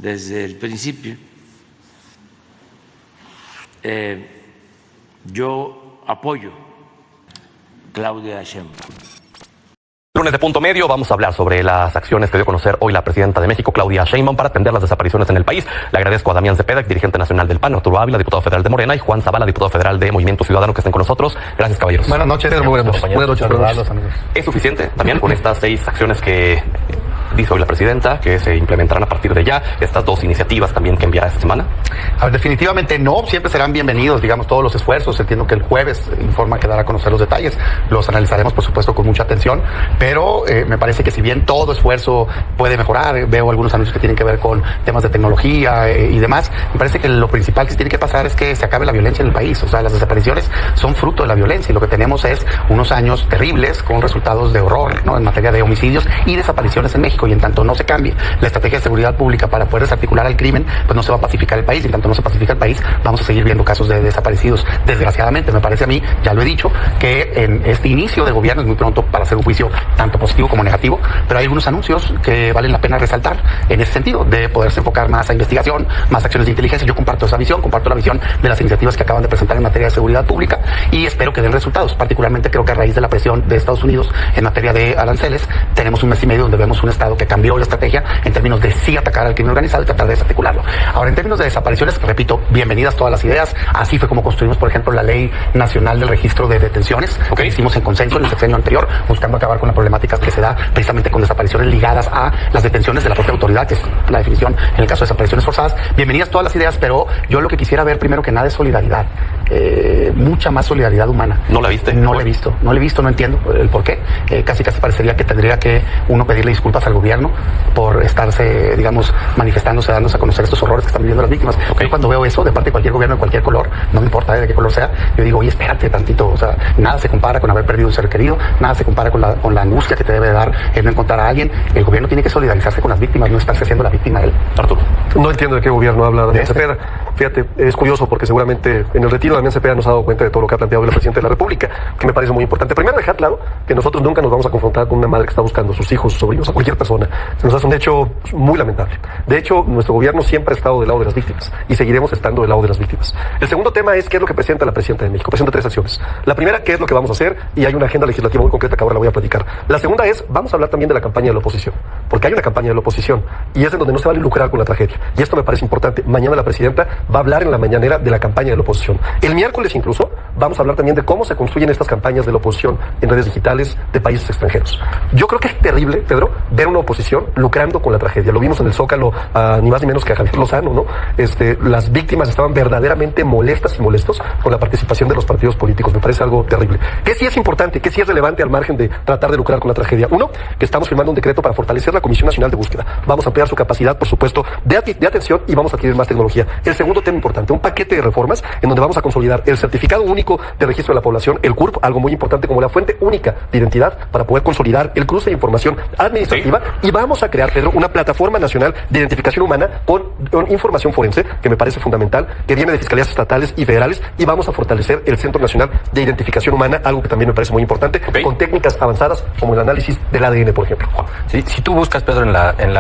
desde el principio. Yo apoyo a Claudia Sheinbaum. Lunes de Punto Medio, vamos a hablar sobre las acciones que dio a conocer hoy la presidenta de México, Claudia Sheinbaum, para atender las desapariciones en el país. Le agradezco a Damián Cepeda, dirigente nacional del PAN, Arturo Ávila, diputado federal de Morena, y Juan Zavala, diputado federal de Movimiento Ciudadano, que estén con nosotros. Gracias, caballeros. Buenas noches, muy buenas noches. Buenas noches, amigos. ¿Es suficiente también con estas 6 acciones que dice hoy la presidenta, que se implementarán a partir de ya, estas 2 iniciativas también que enviará esta semana? A ver, definitivamente no, siempre serán bienvenidos, digamos, todos los esfuerzos. Entiendo que el jueves Informa que dará a conocer los detalles, los analizaremos, por supuesto, con mucha atención, pero me parece que si bien todo esfuerzo puede mejorar, veo algunos anuncios que tienen que ver con temas de tecnología y demás, me parece que lo principal que se tiene que pasar es que se acabe la violencia en el país. O sea, las desapariciones son fruto de la violencia, y lo que tenemos es unos años terribles con resultados de horror, ¿no?, en materia de homicidios y desapariciones en México, y en tanto no se cambie la estrategia de seguridad pública para poder desarticular al crimen, pues no se va a pacificar el país, y en tanto no se pacifica el país, vamos a seguir viendo casos de desaparecidos. Desgraciadamente, me parece a mí, ya lo he dicho, que en este inicio de gobierno es muy pronto para hacer un juicio tanto positivo como negativo, pero hay algunos anuncios que valen la pena resaltar en ese sentido, de poderse enfocar más a investigación, más acciones de inteligencia. Yo comparto esa visión, comparto la visión de las iniciativas que acaban de presentar en materia de seguridad pública, y espero que den resultados. Particularmente creo que a raíz de la presión de Estados Unidos en materia de aranceles, tenemos un mes y medio donde vemos un Estado que cambió la estrategia en términos de sí atacar al crimen organizado y tratar de desarticularlo. Ahora, en términos de desapariciones, repito, bienvenidas todas las ideas. Así fue como construimos, por ejemplo, la Ley Nacional del Registro de Detenciones, que hicimos en consenso en el sexenio anterior, buscando acabar con la problemática que se da precisamente con desapariciones ligadas a las detenciones de la propia autoridad, que es la definición en el caso de desapariciones forzadas. Bienvenidas todas las ideas, pero yo lo que quisiera ver primero que nada es solidaridad, mucha más solidaridad humana. ¿No la viste? No la he visto, no entiendo el por qué. Casi parecería que tendría que uno pedirle disculpas al gobierno por estarse, digamos, manifestándose, dándose a conocer estos horrores que están viviendo las víctimas. Yo cuando veo eso de parte de cualquier gobierno de cualquier color, no me importa de qué color sea, yo digo, oye, espérate tantito. O sea, nada se compara con haber perdido un ser querido, nada se compara con la angustia que te debe dar el no encontrar a alguien. El gobierno tiene que solidarizarse con las víctimas, no estarse haciendo la víctima él. Arturo. No entiendo de qué gobierno habla Damián Cepeda. Fíjate, es curioso porque seguramente en el retiro Damián Cepeda nos ha dado cuenta de todo lo que ha planteado el presidente de la República, que me parece muy importante. Primero, dejar claro que nosotros nunca nos vamos a confrontar con una madre que está buscando a sus hijos, sus sobrinos, a cualquier persona. Se nos hace un hecho muy lamentable. De hecho, nuestro gobierno siempre ha estado del lado de las víctimas y seguiremos estando del lado de las víctimas. El segundo tema es qué es lo que presenta la presidenta de México. Presenta 3 acciones. La primera, qué es lo que vamos a hacer, y hay una agenda legislativa muy concreta que ahora la voy a platicar. La segunda es, vamos a hablar también de la campaña de la oposición, porque hay una campaña de la oposición y es en donde no se vale lucrar con la tragedia. Y esto me parece importante. Mañana la presidenta va a hablar en la mañanera de la campaña de la oposición. El miércoles incluso vamos a hablar también de cómo se construyen estas campañas de la oposición en redes digitales de países extranjeros. Yo creo que es terrible, Pedro, ver una oposición lucrando con la tragedia. Lo vimos en el Zócalo, ni más ni menos que a Javier Lozano, ¿no? Las víctimas estaban verdaderamente molestas y molestos con la participación de los partidos políticos. Me parece algo terrible. ¿Qué sí es importante? ¿Qué sí es relevante al margen de tratar de lucrar con la tragedia? Uno, que estamos firmando un decreto para fortalecer la Comisión Nacional de Búsqueda. Vamos a ampliar su capacidad, por supuesto, de atención, y vamos a adquirir más tecnología. El segundo tema importante, un paquete de reformas en donde vamos a consolidar el Certificado Único de Registro de la Población, el CURP, algo muy importante como la fuente única de identidad para poder consolidar el cruce de información administrativa, y vamos a crear, Pedro, una plataforma nacional de identificación humana con información forense, que me parece fundamental, que viene de fiscalías estatales y federales, y vamos a fortalecer el Centro Nacional de Identificación Humana, algo que también me parece muy importante, con técnicas avanzadas como el análisis del ADN, por ejemplo. Sí, si tú buscas, Pedro, en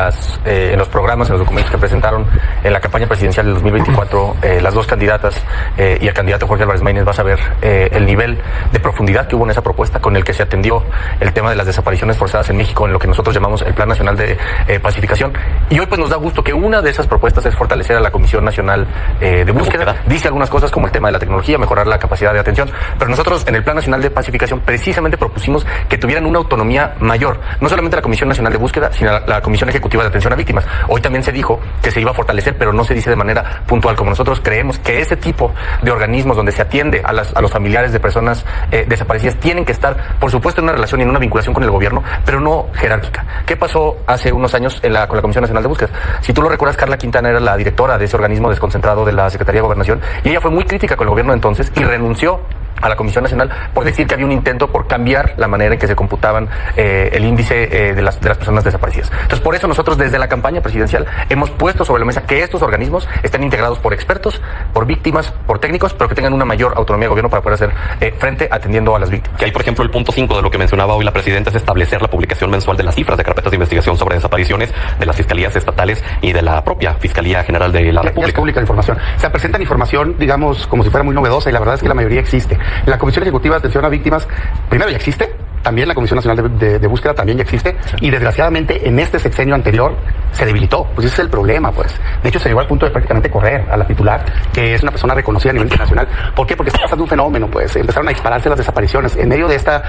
los programas, en los documentos que presentaron en la campaña presidencial del 2024, las 2 candidatas y el candidato Jorge Álvarez Maínez, vas a ver el nivel de profundidad que hubo en esa propuesta, con el que se atendió el tema de las desapariciones forzadas en México, en lo que nosotros llamamos el Plan Nacional de Pacificación. Y hoy pues nos da gusto que una de esas propuestas es fortalecer a la Comisión Nacional de Búsqueda. Dice algunas cosas como el tema de la tecnología, mejorar la capacidad de atención, pero nosotros en el Plan Nacional de Pacificación precisamente propusimos que tuvieran una autonomía mayor, no solamente la Comisión Nacional de Búsqueda, sino la Comisión Ejecutiva de Atención a Víctimas. Hoy también se dijo que se iba a fortalecer, pero no se dice de manera puntual, como nosotros creemos que ese tipo de organismos donde se atiende a los familiares de personas desaparecidas tienen que estar, por supuesto, en una relación y en una vinculación con el gobierno, pero no jerárquica. ¿Qué pasó hace unos años con la Comisión Nacional de Búsqueda? Si tú lo recuerdas, Carla Quintana era la directora de ese organismo desconcentrado de la Secretaría de Gobernación, y ella fue muy crítica con el gobierno de entonces y renunció a la Comisión Nacional por decir que había un intento por cambiar la manera en que se computaban el índice de las personas desaparecidas. Entonces, por eso nosotros desde la campaña presidencial hemos puesto sobre la mesa que estos organismos estén integrados por expertos, por víctimas, por técnicos, pero que tengan una mayor autonomía de gobierno para poder hacer frente atendiendo a las víctimas. Que hay, por ejemplo, el punto 5 de lo que mencionaba hoy la presidenta es establecer la publicación mensual de las cifras de carpetas de investigación sobre desapariciones de las fiscalías estatales y de la propia Fiscalía General de la República. Es pública la información. Se presentan información, digamos, como si fuera muy novedosa, y la verdad es que la mayoría existe. La Comisión Ejecutiva de Atención a Víctimas, primero, ya existe. También la Comisión Nacional de Búsqueda también ya existe, y desgraciadamente en este sexenio anterior se debilitó. Pues ese es el problema, pues. De hecho, se llegó al punto de prácticamente correr a la titular, que es una persona reconocida a nivel internacional. ¿Por qué? Porque está pasando un fenómeno, pues. Empezaron a dispararse las desapariciones. En medio de esta,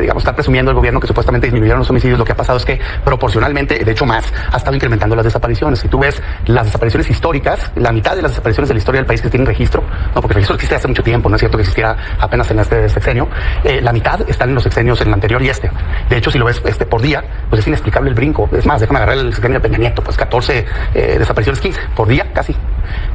digamos, está presumiendo el gobierno que supuestamente disminuyeron los homicidios. Lo que ha pasado es que proporcionalmente, de hecho más, ha estado incrementando las desapariciones. Si tú ves las desapariciones históricas, la mitad de las desapariciones de la historia del país que tienen registro, no, porque el registro existe hace mucho tiempo, no es cierto que existiera apenas en este sexenio, la mitad están en los sexenios en el anterior y este. De hecho, si lo ves por día, pues es inexplicable el brinco. Es más, déjame agarrar el sexenio de Peña Nieto, pues 14 desapariciones, 15 por día casi,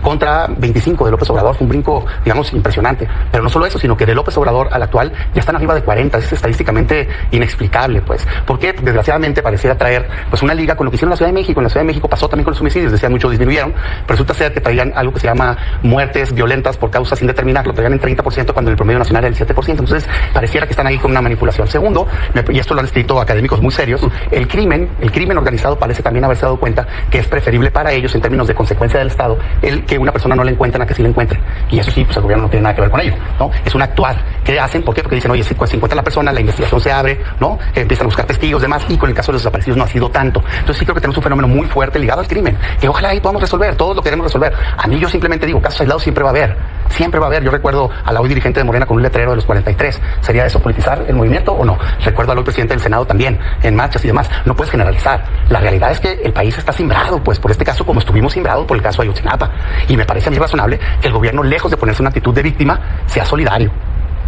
contra 25 de López Obrador. Fue un brinco, digamos, impresionante. Pero no solo eso, sino que de López Obrador al actual ya están arriba de 40. Es estadísticamente inexplicable, pues. Porque desgraciadamente pareciera traer pues una liga con lo que hicieron en la Ciudad de México. En la Ciudad de México pasó también con los homicidios, decían muchos disminuyeron, pero resulta ser que traían algo que se llama muertes violentas por causas sin determinar, lo traían en 30% cuando el promedio nacional era el 7%. Entonces pareciera que están ahí con una manipulación. Segundo, y esto lo han escrito académicos muy serios, el crimen organizado parece también haberse dado cuenta que es preferible para ellos en términos de consecuencia del Estado el que una persona no la encuentren a que sí la encuentren. Y eso sí, pues el gobierno no tiene nada que ver con ello, ¿no? Es un actuar que hacen. ¿Por qué? Porque dicen, oye, si encuentra la persona, la investigación se abre, ¿no? Empiezan a buscar testigos, demás, y con el caso de los desaparecidos no ha sido tanto. Entonces sí creo que tenemos un fenómeno muy fuerte ligado al crimen, que ojalá ahí podamos resolver, todos lo queremos resolver. A mí yo simplemente digo, casos aislados siempre va a haber. Siempre va a haber. Yo recuerdo a la hoy dirigente de Morena con un letrero de los 43. ¿Sería eso politizar el movimiento o no? Recuerdo al hoy presidente del Senado también, en marchas y demás. No puedes generalizar. La realidad es que el país está simbrado, pues, por este caso, como estuvimos simbrados por el caso Ayotzinapa. Y me parece a mí razonable que el gobierno, lejos de ponerse una actitud de víctima, sea solidario,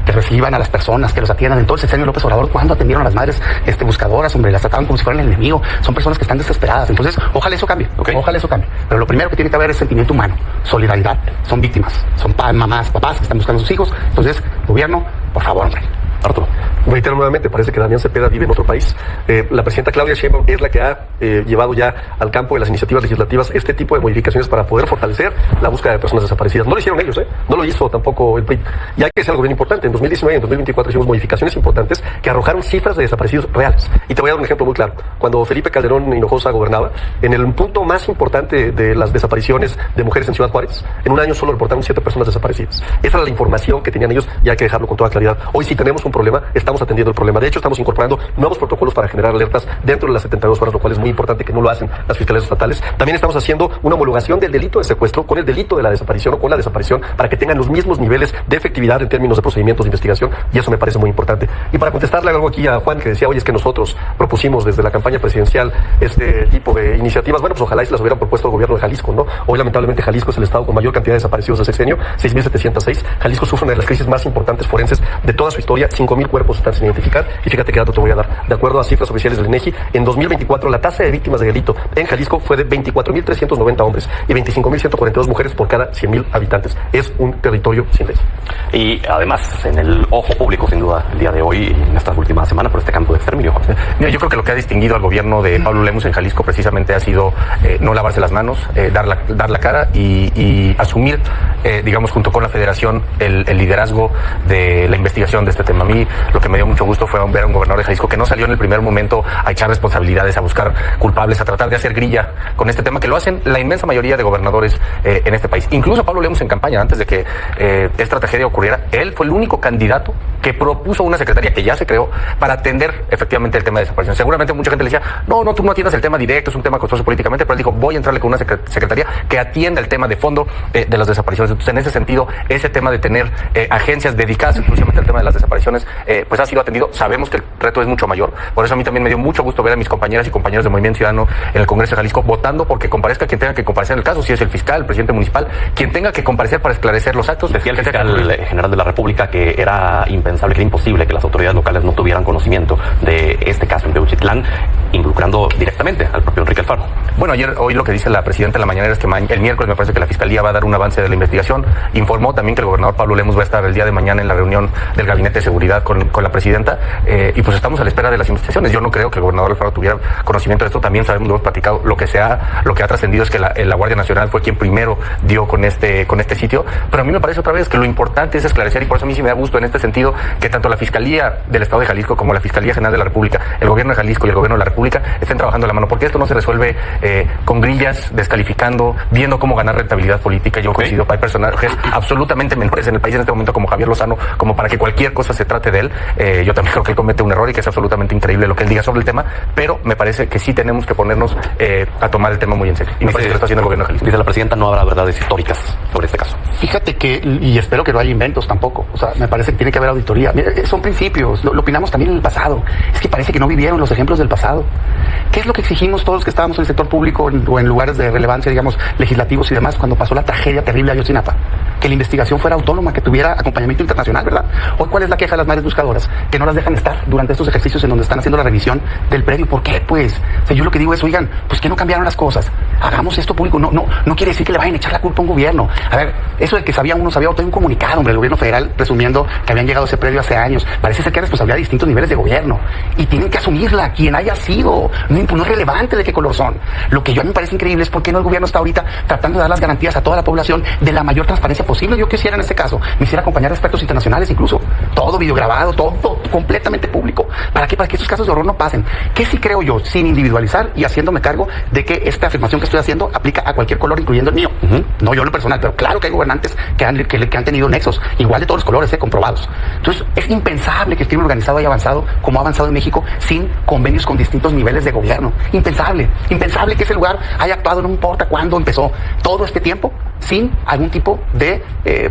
que reciban a las personas, que los atiendan. En todo el sexenio López Obrador, ¿cuándo atendieron a las madres buscadoras? Hombre, las trataban como si fueran el enemigo. Son personas que están desesperadas. Entonces, ojalá eso cambie. Okay. Ojalá eso cambie. Pero lo primero que tiene que haber es sentimiento humano, solidaridad. Son víctimas, son mamás, papás que están buscando a sus hijos. Entonces, gobierno, por favor, hombre. Arturo. Reitero nuevamente, parece que Damián Cepeda vive en otro país. La presidenta Claudia Sheinbaum es la que ha llevado ya al campo de las iniciativas legislativas este tipo de modificaciones para poder fortalecer la búsqueda de personas desaparecidas. No lo hicieron ellos, no lo hizo tampoco el PRI. Y hay que hacer algo bien importante. En 2019 y en 2024 hicimos modificaciones importantes que arrojaron cifras de desaparecidos reales. Y te voy a dar un ejemplo muy claro. Cuando Felipe Calderón Hinojosa gobernaba, en el punto más importante de las desapariciones de mujeres en Ciudad Juárez, en un año solo reportaron 7 personas desaparecidas. Esa era la información que tenían ellos y hay que dejarlo con toda claridad. Hoy sí tenemos un problema, estamos atendiendo el problema. De hecho, estamos incorporando nuevos protocolos para generar alertas dentro de las 72 horas, lo cual es muy importante que no lo hacen las fiscalías estatales. También estamos haciendo una homologación del delito de secuestro con el delito de la desaparición o con la desaparición para que tengan los mismos niveles de efectividad en términos de procedimientos de investigación, y eso me parece muy importante. Y para contestarle algo aquí a Juan, que decía, oye, es que nosotros propusimos desde la campaña presidencial este tipo de iniciativas. Bueno, pues ojalá y se las hubieran propuesto al gobierno de Jalisco, ¿no? Hoy, lamentablemente, Jalisco es el estado con mayor cantidad de desaparecidos de sexenio, 6,706. Jalisco sufre una de las crisis más importantes forenses de toda su historia, 5,000 cuerpos están sin identificar. Y fíjate qué dato te voy a dar. De acuerdo a cifras oficiales del INEGI, en 2024 la tasa de víctimas de delito en Jalisco fue de 24,390 hombres y 25,142 mujeres por cada 100,000 habitantes. Es un territorio sin ley. Y además, en el ojo público, sin duda, el día de hoy y en estas últimas semanas, por este campo de exterminio. Mira, yo creo que lo que ha distinguido al gobierno de Pablo Lemus en Jalisco precisamente ha sido no lavarse las manos, dar la cara y asumir, digamos, junto con la federación, el liderazgo de la investigación de este tema. A mí lo que me dio mucho gusto fue ver a un gobernador de Jalisco que no salió en el primer momento a echar responsabilidades, a buscar culpables, a tratar de hacer grilla con este tema, que lo hacen la inmensa mayoría de gobernadores en este país. Incluso Pablo Lemus en campaña, antes de que esta tragedia ocurriera, él fue el único candidato que propuso una secretaría que ya se creó para atender efectivamente el tema de desaparición. Seguramente mucha gente le decía, no, tú no atiendas el tema directo, es un tema costoso políticamente, pero él dijo, voy a entrarle con una secretaría que atienda el tema de fondo de las desapariciones. Entonces, en ese sentido, ese tema de tener agencias dedicadas exclusivamente al tema de las desapariciones, pues ha sido atendido. Sabemos que el reto es mucho mayor. Por eso a mí también me dio mucho gusto ver a mis compañeras y compañeros de Movimiento Ciudadano en el Congreso de Jalisco votando porque comparezca quien tenga que comparecer en el caso, si es el fiscal, el presidente municipal, quien tenga que comparecer para esclarecer los actos. Decía el fiscal general de la República que era impensable, que era imposible que las autoridades locales no tuvieran conocimiento de este caso en Teuchitlán. involucrando directamente al propio Enrique Alfaro. Bueno, hoy lo que dice la presidenta en la mañanera es que el miércoles me parece que la Fiscalía va a dar un avance de la investigación. Informó también que el gobernador Pablo Lemus va a estar el día de mañana en la reunión del Gabinete de Seguridad con la presidenta, y pues estamos a la espera de las investigaciones. Yo no creo que el gobernador Alfaro tuviera conocimiento de esto. También sabemos, lo hemos platicado, lo que ha trascendido es que la Guardia Nacional fue quien primero dio con este sitio, pero a mí me parece otra vez que lo importante es esclarecer, y por eso a mí sí me da gusto en este sentido que tanto la Fiscalía del Estado de Jalisco como la Fiscalía General de la República, el gobierno de Jalisco y el gobierno de la República estén trabajando de la mano, porque esto no se resuelve con grillas, descalificando, viendo cómo ganar rentabilidad política. Yo coincido, hay personajes absolutamente menores en el país en este momento como Javier Lozano, como para que cualquier cosa se trate de él. Yo también creo que él comete un error y que es absolutamente increíble lo que él diga sobre el tema, pero me parece que sí tenemos que ponernos a tomar el tema muy en serio, y me parece que lo está haciendo el gobierno de Jalisco. Dice la presidenta, no habrá verdades históricas sobre este caso. Fíjate que, y espero que no haya inventos tampoco, o sea, me parece que tiene que haber auditoría. Mira, son principios, lo opinamos también en el pasado. Es que parece que no vivieron los ejemplos del pasado. ¿Qué es lo que exigimos todos los que estábamos en el sector público o en lugares de relevancia, digamos, legislativos y demás, cuando pasó la tragedia terrible de Ayotzinapa? Que la investigación fuera autónoma, que tuviera acompañamiento internacional, ¿verdad? Hoy, ¿cuál es la queja de las madres buscadoras? Que no las dejan estar durante estos ejercicios en donde están haciendo la revisión del predio. ¿Por qué? Pues, o sea, yo lo que digo es, oigan, pues que no cambiaron las cosas. Hagamos esto público. No quiere decir que le vayan a echar la culpa a un gobierno. A ver, eso de que sabía uno, sabía otro, hay un comunicado, hombre, el gobierno federal presumiendo que habían llegado a ese predio hace años. Parece ser que hay responsabilidad de distintos niveles de gobierno. Y tienen que asumirla, quien haya sido. No es relevante de qué color son. Lo que yo a mí me parece increíble es por qué no el gobierno está ahorita tratando de dar las garantías a toda la población de la mayor transparencia posible. Yo quisiera en este caso, me hiciera acompañar de expertos internacionales incluso. Todo videograbado, todo completamente público. ¿Para qué? Para que estos casos de horror no pasen. ¿Qué sí creo yo? Sin individualizar y haciéndome cargo de que esta afirmación que estoy haciendo aplica a cualquier color, incluyendo el mío. No yo en lo personal, pero claro que hay gobernantes que han tenido nexos, igual de todos los colores, comprobados. Entonces, es impensable que el crimen organizado haya avanzado como ha avanzado en México sin convenios con distintos niveles de gobierno. Impensable que ese lugar haya actuado, no importa cuándo empezó, todo este tiempo, sin algún tipo de,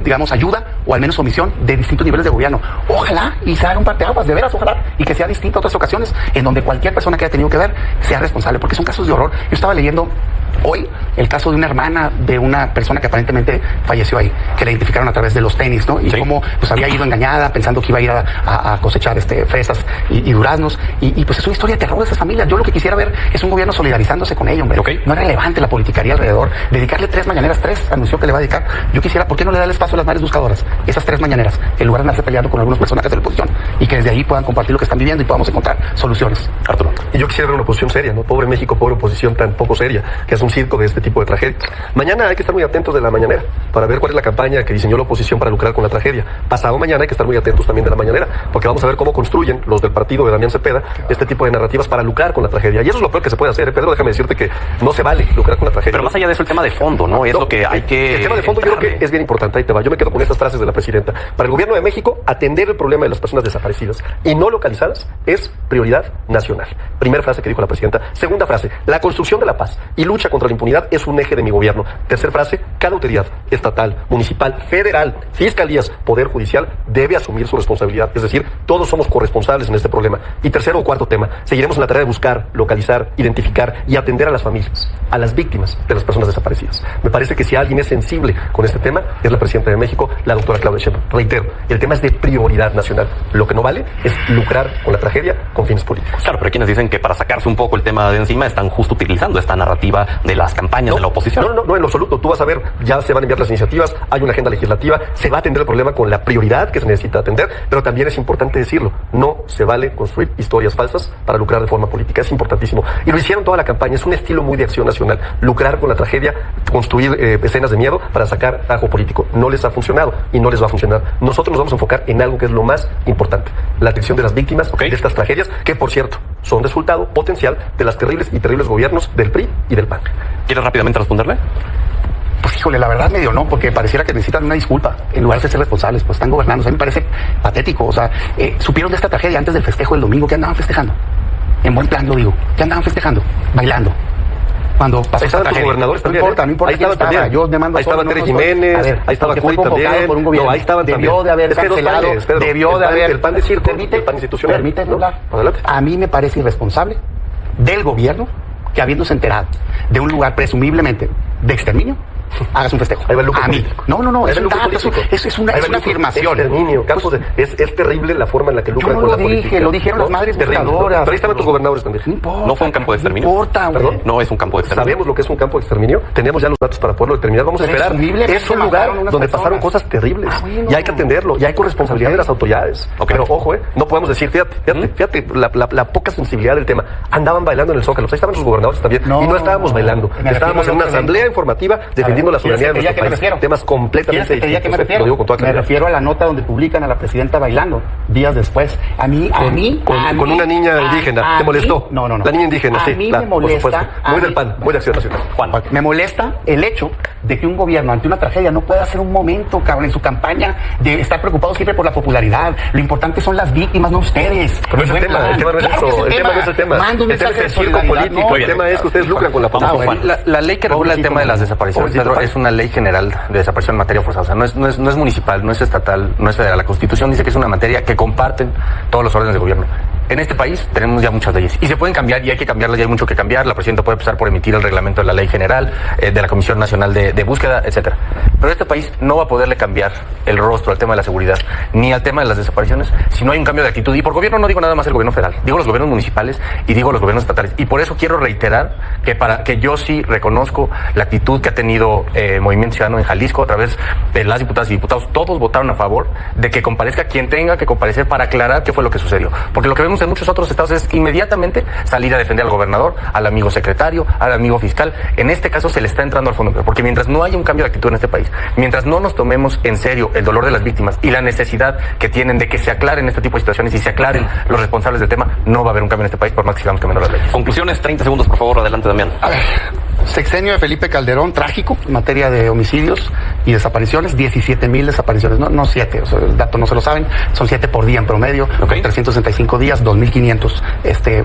digamos, ayuda o al menos omisión de distintos niveles de gobierno. Ojalá y se haga un parteaguas, de veras, ojalá, y que sea distinto a otras ocasiones en donde cualquier persona que haya tenido que ver sea responsable, porque son casos de horror. Yo estaba leyendo hoy el caso de una hermana de una persona que aparentemente falleció ahí, que la identificaron a través de los tenis, ¿no? Y sí, cómo pues había ido engañada pensando que iba a ir a cosechar fresas y duraznos, y pues es una historia de terror de esas familias. Yo lo que quisiera ver es un gobierno solidarizándose con ello, hombre. No es relevante la politicaría alrededor. Dedicarle 3 mañaneras, 3 anunció que le va a dedicar. Yo quisiera, ¿por qué no le da el espacio a las madres buscadoras? Esas 3 mañaneras, en lugar de andarse peleando con algunos personajes de la oposición, y que desde ahí puedan compartir lo que están viviendo y podamos encontrar soluciones. Arturo. Y yo quisiera ver una oposición seria, ¿no? Pobre México, pobre oposición tan poco seria, que es un circo de este tipo de tragedias. Mañana hay que estar muy atentos de la mañanera para ver cuál es la campaña que diseñó la oposición para lucrar con la tragedia. Pasado mañana hay que estar muy atentos también de la mañanera, porque vamos a ver cómo construyen los del partido de Damián Cepeda este tipo de narrativas para lucrar con la tragedia. Y eso es lo peor que se puede hacer, Pedro, déjame decirte que no se vale lucrar con la tragedia. Pero más allá de eso, el tema de fondo, ¿no? Es lo que hay que... El tema de fondo yo creo que es bien importante, ahí te va. Yo me quedo con estas frases de la presidenta. Para el gobierno de México, atender el problema de las personas desaparecidas y no localizadas es prioridad nacional. Primera frase que dijo la presidenta. Segunda frase, la construcción de la paz y lucha contra la impunidad es un eje de mi gobierno. Tercera frase, cada autoridad estatal, municipal, federal, fiscalías, poder judicial debe asumir su responsabilidad. Es decir, todos somos corresponsables en este problema. Y tercero o cuarto tema, seguiremos en la tarea de buscar, localizar, identificar y atender a las familias, a las víctimas de las personas desaparecidas. Me parece que si alguien es sensible con este tema, es la presidenta de México, la doctora Claudia Sheinbaum. Reitero, el tema es de prioridad nacional. Lo que no vale es lucrar con la tragedia con fines políticos. Claro, pero hay quienes dicen que para sacarse un poco el tema de encima están justo utilizando esta narrativa de las campañas de la oposición. No, en lo absoluto. Tú vas a ver, ya se van a enviar las iniciativas, hay una agenda legislativa, se va a atender el problema con la prioridad que se necesita atender, pero también es importante decirlo, no se vale construir historias falsas para lucrar de forma política. Es importantísimo. Y lo hicieron toda la campaña. Es un estilo muy de acción nacional. Lucrar con la tragedia, construir escenas de miedo para sacar ajo político. No les ha funcionado y no les va a funcionar. Nosotros nos vamos a enfocar en algo que es lo más importante, la atención de las víctimas de estas tragedias, que por cierto, son resultado potencial de las terribles gobiernos del PRI y del PAN. ¿Quieres rápidamente responderle? Pues híjole, la verdad medio no, porque pareciera que necesitan una disculpa en lugar de ser responsables, pues están gobernando. O sea, a mí me parece patético. O sea, supieron de esta tragedia antes del festejo del domingo. ¿Qué andaban festejando? En buen plan lo digo. ¿Qué andaban festejando? Bailando. Cuando pasó esta tragedia. Gobernadores no también, importa, no importa. Ahí estaba también. Yo me mando ahí estaba Tere Jiménez, ahí estaba Cuy también. Por un gobierno. No, ahí estaban también. Debió de haber cancelado, debió de haber... El PAN de circo, el PAN institucional. Permíteme hablar. Adelante. A mí me parece irresponsable del gobierno que, habiéndose enterado de un lugar presumiblemente de exterminio, hagas un festejo. Ahí va el lucro a mí. político. No, Ahí es va el un lucro dato, político. es una Ahí va el lucro. afirmación. Exterminio, Campos, es terrible la forma en la que lucran no con lo la dije, política. lo dijeron las madres Terrible. buscadoras. Pero ahí estaban tus gobernadores también. No importa. No fue un campo de exterminio. No importa, güey. ¿Perdón? No es un campo de exterminio. Sabemos lo que es un campo de exterminio, tenemos ya los datos para poderlo determinar, vamos a esperar. Presumiblemente Es un lugar mataron unas donde personas. pasaron cosas terribles bueno. y hay que atenderlo, y hay corresponsabilidad de las autoridades. Ok. Pero ojo, no podemos decir, fíjate la poca sensibilidad del tema. Andaban bailando en el Zócalo, ahí estaban sus gobernadores también, No, y no estábamos bailando, me estábamos refiero en una a lo asamblea informativa defendiendo la soberanía de ¿Quieres nuestro que te diga a qué me país. refiero? Temas completamente ¿Quieres que te diga a qué me distintos, refiero? lo digo con toda Me claridad. refiero a la nota donde publican a la presidenta bailando días después. A mí, Con una niña indígena, ¿te molestó? No. La niña indígena, a sí, mí claro, me por molesta. supuesto. a Muy mí- del PAN, muy de Acción Nacional. Juan. Me molesta el hecho de que un gobierno ante una tragedia no pueda hacer un momento, cabrón, en su campaña de estar preocupado siempre por la popularidad. Lo importante son las víctimas, no ustedes. Pero no es el tema no es Claro que eso, el tema no es el tema. Mando un El tema es mensaje el de circo solidaridad, político, no, el tema es que ustedes lucran con la Vamos con política. Juan. La ley que regula el Pobrecito tema de las Juan. desapariciones, Pobrecito Pedro, Juan. es una ley general de desaparición en materia forzada. O sea, no es municipal, no es estatal, no es federal. La Constitución dice que es una materia que comparten todos los órdenes de gobierno. En este país tenemos ya muchas leyes y se pueden cambiar y hay que cambiarlas, ya hay mucho que cambiar. La presidenta puede empezar por emitir el reglamento de la ley general, de la Comisión Nacional de Búsqueda, etcétera. Pero este país no va a poderle cambiar el rostro al tema de la seguridad ni al tema de las desapariciones si no hay un cambio de actitud. Y por gobierno no digo nada más el gobierno federal, digo los gobiernos municipales y digo los gobiernos estatales. Y por eso quiero reiterar que yo sí reconozco la actitud que ha tenido Movimiento Ciudadano en Jalisco a través de las diputadas y diputados. Todos votaron a favor de que comparezca quien tenga que comparecer para aclarar qué fue lo que sucedió. Porque lo que vemos en muchos otros estados es inmediatamente salir a defender al gobernador, al amigo secretario, al amigo fiscal. En este caso se le está entrando al fondo, porque mientras no haya un cambio de actitud en este país, mientras no nos tomemos en serio el dolor de las víctimas y la necesidad que tienen de que se aclaren este tipo de situaciones y se aclaren los responsables del tema, no va a haber un cambio en este país por más que sigamos cambiando las leyes. Conclusiones, 30 segundos, por favor. Adelante, Damián. A ver, sexenio de Felipe Calderón, trágico en materia de homicidios y desapariciones, 17,000 desapariciones, no 7, o sea, el dato no se lo saben, son 7 por día en promedio, Ok. 365 días, 2,500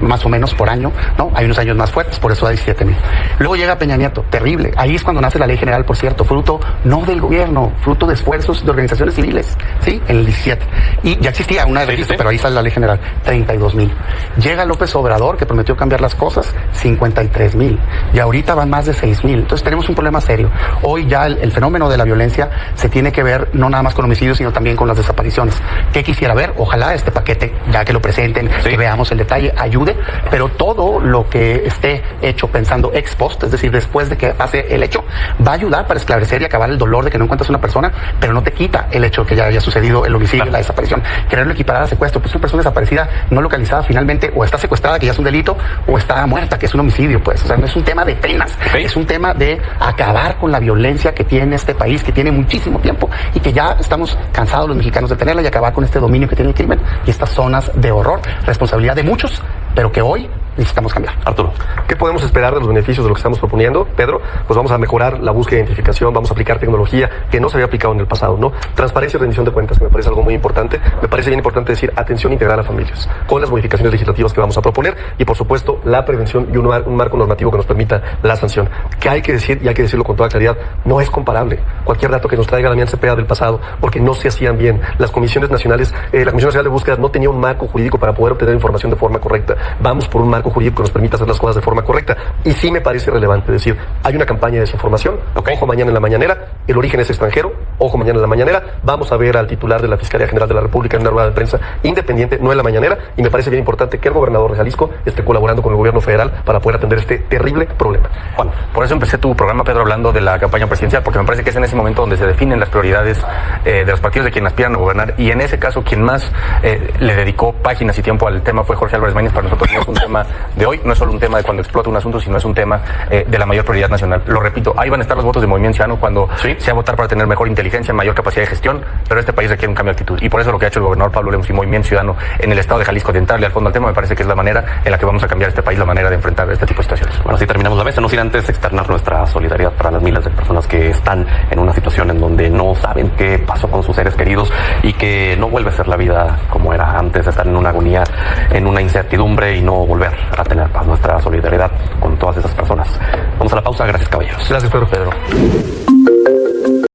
más o menos por año, ¿no? Hay unos años más fuertes, por eso hay 17,000. Luego llega Peña Nieto, terrible, ahí es cuando nace la ley general, por cierto, fruto no del gobierno, fruto de esfuerzos de organizaciones civiles, ¿sí? En el 17. Y ya existía una de registro, pero ahí sale la ley general, 32,000. Llega López Obrador, que prometió cambiar las cosas, 53,000. Y ahorita van más de 6,000. Entonces tenemos un problema serio. Hoy ya el fenómeno de la violencia se tiene que ver no nada más con homicidios, sino también con las desapariciones. ¿Qué quisiera ver? Ojalá este paquete, ya que lo presenten, que veamos el detalle, ayude, pero todo lo que esté hecho pensando ex post, es decir, después de que pase el hecho, va a ayudar para esclarecer y acabar el dolor de que no encuentras una persona, pero no te quita el hecho de que ya haya sucedido el homicidio, la desaparición. Quererlo equiparar a secuestro, pues una persona desaparecida no localizada finalmente o está secuestrada, que ya es un delito, o está muerta, que es un homicidio, pues. O sea, no es un tema de penas, es un tema de acabar con la violencia que tiene este país, que tiene muchísimo tiempo y que ya estamos cansados los mexicanos de tenerla, y acabar con este dominio que tiene el crimen y estas zonas de horror, responsabilidad de muchos, pero que hoy necesitamos cambiar. Arturo. ¿Qué podemos esperar de los beneficios de lo que estamos proponiendo, Pedro? Pues vamos a mejorar la búsqueda de identificación, vamos a aplicar tecnología que no se había aplicado en el pasado, ¿no? Transparencia y rendición de cuentas, que me parece algo muy importante. Me parece bien importante decir atención integral a familias, con las modificaciones legislativas que vamos a proponer y, por supuesto, la prevención y un marco normativo que nos permita la sanción. Que hay que decir, y hay que decirlo con toda claridad, no es comparable cualquier dato que nos traiga Damián Cepeda del pasado, porque no se hacían bien. Las comisiones nacionales, la Comisión Nacional de Búsqueda no tenía un marco jurídico para poder obtener información de forma correcta. Vamos por un marco jurídico que nos permita hacer las cosas de forma correcta. Y sí me parece relevante decir, hay una campaña de desinformación, ojo mañana en la mañanera, el origen es extranjero, ojo mañana en la mañanera, vamos a ver al titular de la Fiscalía General de la República en una rueda de prensa independiente, no en la mañanera, y me parece bien importante que el gobernador de Jalisco esté colaborando con el gobierno federal para poder atender este terrible problema. Juan, por eso empecé tu programa, Pedro, hablando de la campaña presidencial, porque me parece que es en ese momento donde se definen las prioridades de los partidos de quien aspiran a gobernar, y en ese caso quien más le dedicó páginas y tiempo al tema fue Jorge Álvarez Maínez. Para nosotros no es un tema de hoy, no es solo un tema de cuando explota un asunto, sino es un tema de la mayor prioridad nacional. Lo repito, ahí van a estar los votos de Movimiento Ciudadano cuando sea votar para tener mejor inteligencia, mayor capacidad de gestión, pero este país requiere un cambio de actitud, y por eso lo que ha hecho el gobernador Pablo Lemus y Movimiento Ciudadano en el estado de Jalisco, de entrarle al fondo al tema, me parece que es la manera en la que vamos a cambiar este país, la manera de enfrentar este tipo de situaciones. Bueno, así terminamos la mesa, no sin antes externar nuestra solidaridad para las miles de personas que están en una situación en donde no saben qué pasó con sus seres queridos y que no vuelve a ser la vida como era antes, estar en una agonía, en una incertidumbre y no volver a tener paz. Nuestra solidaridad con todas esas personas. Vamos a la pausa, gracias caballeros. Gracias, Pedro.